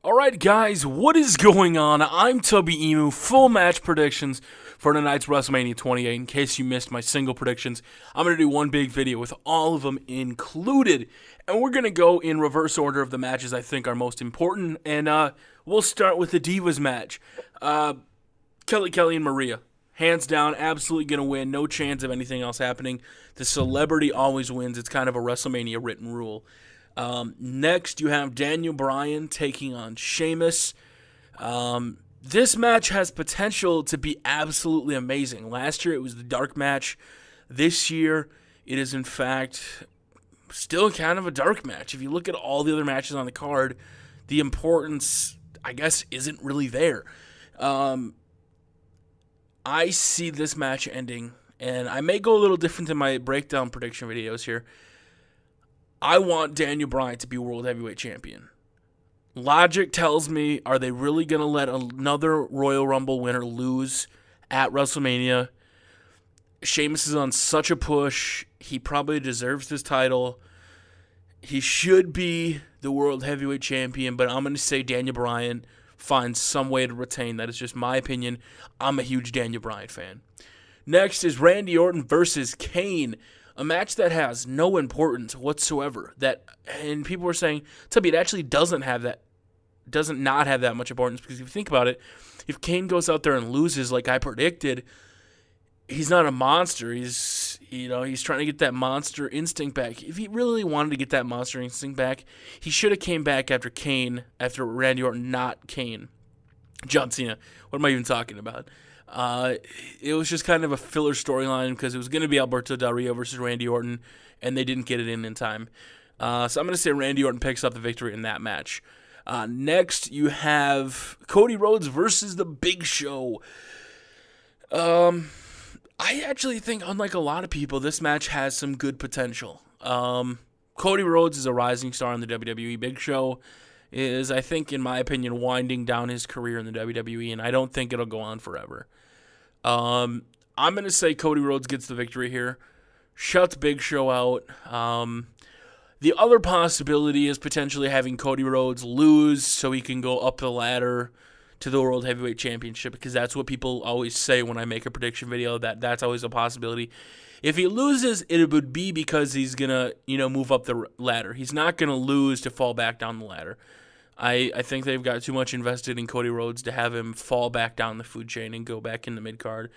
Alright guys, what is going on? I'm Tubby Emu, full match predictions for tonight's WrestleMania 28. In case you missed my single predictions, I'm going to do one big video with all of them included. And we're going to go in reverse order of the matches I think are most important. And we'll start with the Divas match. Kelly and Maria. Hands down, absolutely going to win. No chance of anything else happening. The celebrity always wins. It's kind of a WrestleMania written rule. Next, you have Daniel Bryan taking on Sheamus. This match has potential to be absolutely amazing. Last year, it was the dark match. This year, it is, in fact, still kind of a dark match. If you look at all the other matches on the card, the importance, I guess, isn't really there. I see this match ending, and I may go a little different in my breakdown prediction videos here. I want Daniel Bryan to be World Heavyweight Champion. Logic tells me, are they really going to let another Royal Rumble winner lose at WrestleMania? Sheamus is on such a push. He probably deserves this title. He should be the World Heavyweight Champion, but I'm going to say Daniel Bryan finds some way to retain. That is just my opinion. I'm a huge Daniel Bryan fan. Next is Randy Orton versus Kane. A match that has no importance whatsoever. And people were saying, Tubby, it actually doesn't not have that much importance, because if you think about it, if Kane goes out there and loses like I predicted, he's not a monster. He's trying to get that monster instinct back. If he really wanted to get that monster instinct back, he should have came back after Randy Orton, not Kane. John Cena. What am I even talking about? It was just kind of a filler storyline because it was going to be Alberto Del Rio versus Randy Orton, and they didn't get it in time. So I'm going to say Randy Orton picks up the victory in that match. Next, you have Cody Rhodes versus The Big Show. I actually think, unlike a lot of people, this match has some good potential. Cody Rhodes is a rising star in the WWE. Big Show is, I think, in my opinion, winding down his career in the WWE, and I don't think it'll go on forever. I'm going to say Cody Rhodes gets the victory here, shuts Big Show out. The other possibility is potentially having Cody Rhodes lose so he can go up the ladder to the World Heavyweight Championship, because that's what people always say when I make a prediction video, that's always a possibility. If he loses, it would be because he's going to, move up the ladder. He's not going to lose to fall back down the ladder. I think they've got too much invested in Cody Rhodes to have him fall back down the food chain and go back in the mid-card.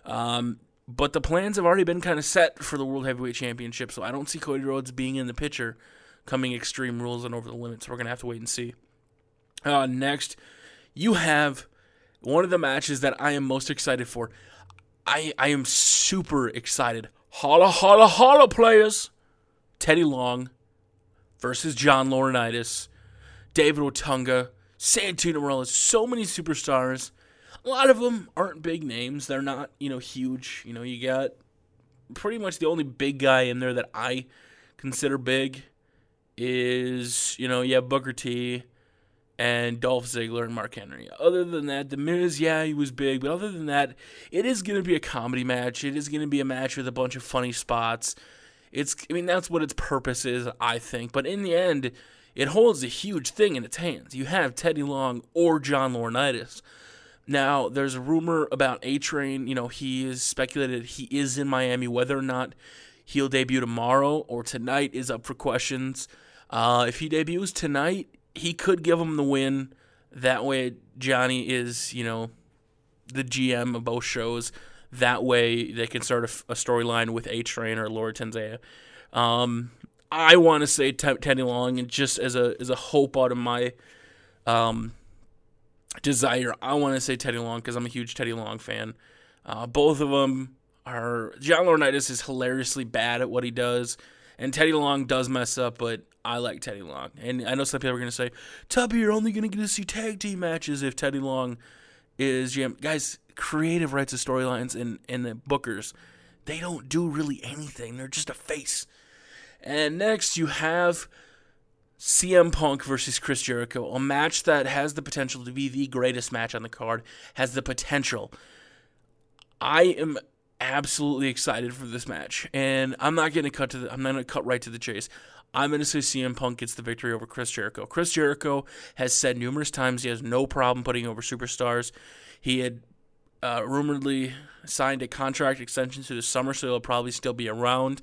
But the plans have already been kind of set for the World Heavyweight Championship, so I don't see Cody Rhodes being in the picture coming Extreme Rules and Over the Limits. We're going to have to wait and see. Next, you have one of the matches that I am most excited for. I am super excited. Holla, holla, holla, players. Teddy Long versus John Laurinaitis. David Otunga, Santino Marella, so many superstars. A lot of them aren't big names. They're not, huge. You got pretty much the only big guy in there that I consider big is, you have Booker T and Dolph Ziggler and Mark Henry. Other than that, The Miz, he was big. But other than that, it is going to be a comedy match. It is going to be a match with a bunch of funny spots. That's what its purpose is, I think. But in the end, it holds a huge thing in its hands. You have Teddy Long or John Laurinaitis. Now, there's a rumor about A-Train. He is speculated he is in Miami. Whether or not he'll debut tomorrow or tonight is up for questions. If he debuts tonight, he could give him the win. That way, Johnny is, the GM of both shows. That way, they can start a storyline with A-Train or Laura Tenzaya. I want to say Teddy Long, and just as a hope out of my desire, I want to say Teddy Long because I'm a huge Teddy Long fan. Both of them are. John Laurinaitis is hilariously bad at what he does, and Teddy Long does mess up, but I like Teddy Long. And I know some people are going to say, Tubby, you're only going to get to see tag team matches if Teddy Long is GM. Guys, creative writes the storylines, and the bookers, they don't do really anything. They're just a face. And next, you have CM Punk versus Chris Jericho, a match that has the potential to be the greatest match on the card, has the potential. I am absolutely excited for this match, and I'm not going to cut right to the chase. I'm going to say CM Punk gets the victory over Chris Jericho. Chris Jericho has said numerous times he has no problem putting over superstars. He had rumoredly signed a contract extension to the summer, so he'll probably still be around.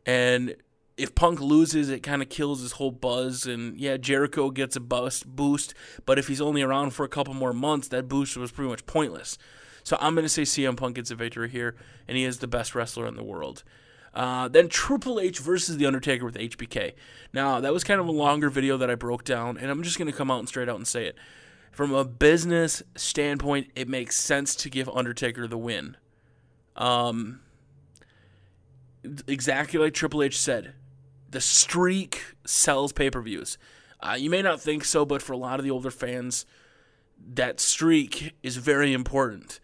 And if Punk loses, it kind of kills his whole buzz. And yeah, Jericho gets a boost, but if he's only around for a couple more months, that boost was pretty much pointless. So I'm going to say CM Punk gets a victory here, and he is the best wrestler in the world. Then Triple H versus The Undertaker with HBK. Now, that was kind of a longer video that I broke down, and I'm just going to come out and straight out and say it. From a business standpoint, it makes sense to give Undertaker the win. Exactly like Triple H said, the streak sells pay-per-views. You may not think so, but for a lot of the older fans, that streak is very important.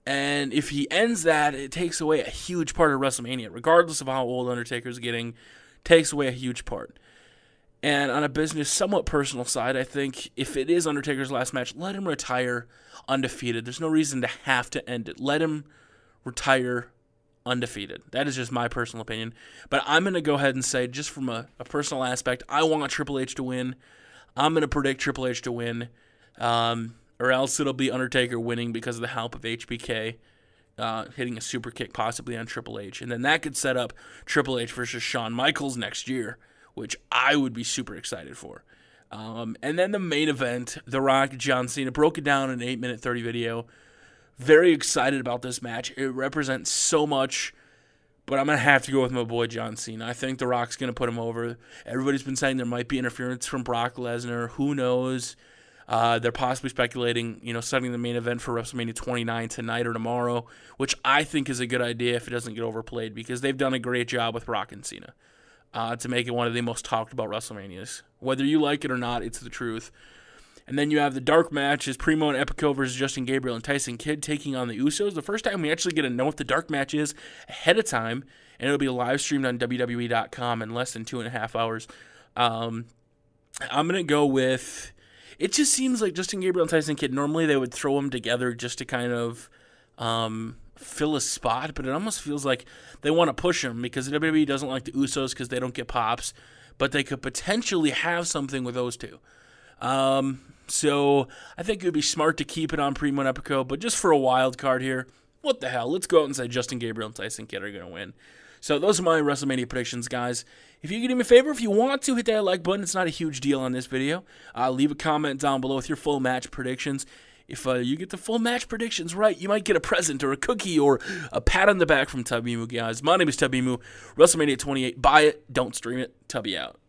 And if he ends that, it takes away a huge part of WrestleMania. Regardless of how old Undertaker's getting, takes away a huge part. And on a business, somewhat personal side, I think if it is Undertaker's last match, let him retire undefeated. There's no reason to have to end it. Let him retire undefeated. That is just my personal opinion. But I'm going to go ahead and say, just from a personal aspect, I want Triple H to win. I'm going to predict Triple H to win. Or else it'll be Undertaker winning because of the help of HBK hitting a super kick possibly on Triple H. And then that could set up Triple H versus Shawn Michaels next year, which I would be super excited for. And then the main event, The Rock, John Cena, broke it down in an 8-minute 30 video. Very excited about this match. It represents so much, but I'm going to have to go with my boy John Cena. I think The Rock's going to put him over. Everybody's been saying there might be interference from Brock Lesnar. Who knows? They're possibly speculating, setting the main event for WrestleMania 29 tonight or tomorrow, which I think is a good idea if it doesn't get overplayed, because they've done a great job with Rock and Cena to make it one of the most talked about WrestleManias. Whether you like it or not, it's the truth. And then you have the dark matches, Primo and Epico versus Justin Gabriel and Tyson Kidd taking on the Usos. The first time we actually get to know what the dark match is ahead of time, and it'll be live streamed on WWE.com in less than 2.5 hours. I'm going to go with... It just seems like Justin Gabriel and Tyson Kidd, normally they would throw them together just to kind of fill a spot, but it almost feels like they want to push them because WWE doesn't like the Usos because they don't get pops, but they could potentially have something with those two. So I think it would be smart to keep it on Primo and Epico, but just for a wild card here, what the hell? Let's go out and say Justin Gabriel and Tyson Kidd are going to win. So those are my WrestleMania predictions, guys. If you could do me a favor, if you want to, hit that like button. It's not a huge deal on this video. Leave a comment down below with your full match predictions. If you get the full match predictions right, you might get a present or a cookie or a pat on the back from Tubby Moo, guys. My name is Tubby Moo. WrestleMania 28. Buy it. Don't stream it. Tubby out.